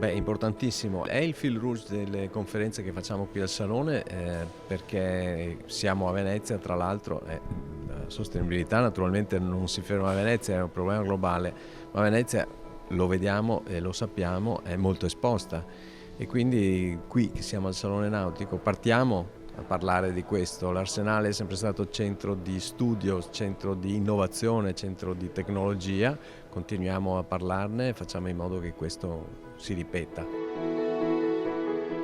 Beh, importantissimo. È il fil rouge delle conferenze che facciamo qui al Salone, perché siamo a Venezia, tra l'altro, la sostenibilità naturalmente non si ferma a Venezia, è un problema globale, ma Venezia, lo vediamo e lo sappiamo, è molto esposta e quindi qui che siamo al Salone Nautico partiamo a parlare di questo. L'Arsenale è sempre stato centro di studio, centro di innovazione, centro di tecnologia, continuiamo a parlarne e facciamo in modo che questo si ripeta.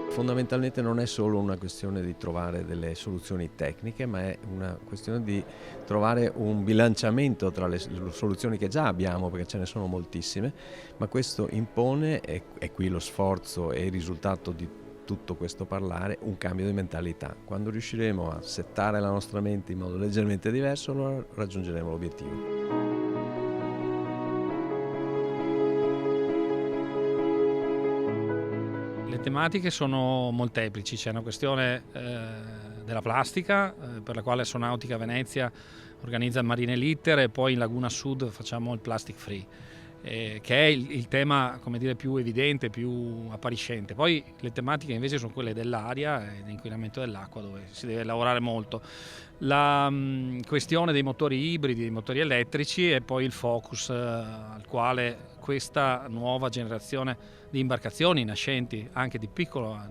Fondamentalmente non è solo una questione di trovare delle soluzioni tecniche, ma è una questione di trovare un bilanciamento tra le soluzioni che già abbiamo, perché ce ne sono moltissime, ma questo impone, e è qui lo sforzo e il risultato di tutto questo parlare, un cambio di mentalità. Quando riusciremo a settare la nostra mente in modo leggermente diverso, allora raggiungeremo l'obiettivo. Le tematiche sono molteplici, c'è una questione della plastica, per la quale Sonautica Venezia organizza Marine Litter, e poi in Laguna Sud facciamo il Plastic Free, che è il tema, come dire, più evidente, più appariscente. Poi le tematiche invece sono quelle dell'aria e dell'inquinamento dell'acqua, dove si deve lavorare molto. La questione dei motori ibridi, dei motori elettrici, e poi il focus al quale questa nuova generazione di imbarcazioni nascenti anche di piccolo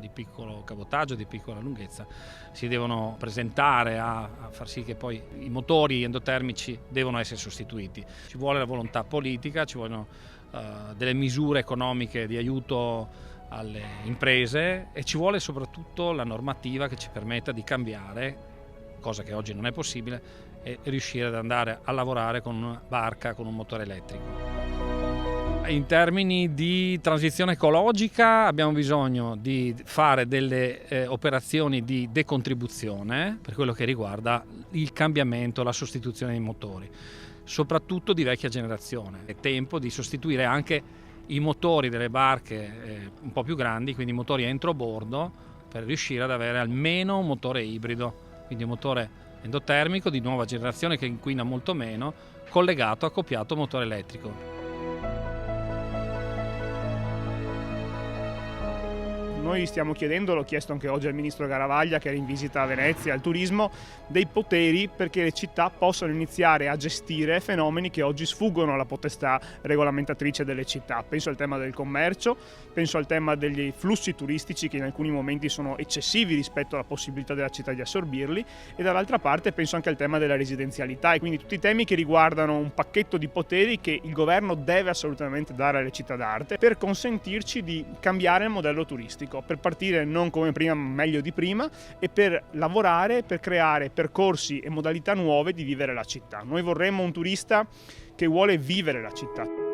cabotaggio, di piccola lunghezza, si devono presentare a far sì che poi i motori endotermici devono essere sostituiti. Ci vuole la volontà politica, ci vogliono delle misure economiche di aiuto alle imprese, e ci vuole soprattutto la normativa che ci permetta di cambiare, cosa che oggi non è possibile, e riuscire ad andare a lavorare con una barca con un motore elettrico. In termini di transizione ecologica abbiamo bisogno di fare delle operazioni di decontribuzione per quello che riguarda il cambiamento, la sostituzione dei motori, soprattutto di vecchia generazione. È tempo di sostituire anche i motori delle barche un po' più grandi, quindi motori entrobordo, per riuscire ad avere almeno un motore ibrido, quindi un motore endotermico di nuova generazione che inquina molto meno, collegato, accoppiato motore elettrico. Noi stiamo chiedendo, l'ho chiesto anche oggi al ministro Garavaglia che era in visita a Venezia, al turismo, dei poteri perché le città possano iniziare a gestire fenomeni che oggi sfuggono alla potestà regolamentatrice delle città. Penso al tema del commercio, penso al tema degli flussi turistici che in alcuni momenti sono eccessivi rispetto alla possibilità della città di assorbirli, e dall'altra parte penso anche al tema della residenzialità, e quindi tutti i temi che riguardano un pacchetto di poteri che il governo deve assolutamente dare alle città d'arte per consentirci di cambiare il modello turistico, per partire non come prima ma meglio di prima, e per lavorare per creare percorsi e modalità nuove di vivere la città. Noi vorremmo un turista che vuole vivere la città.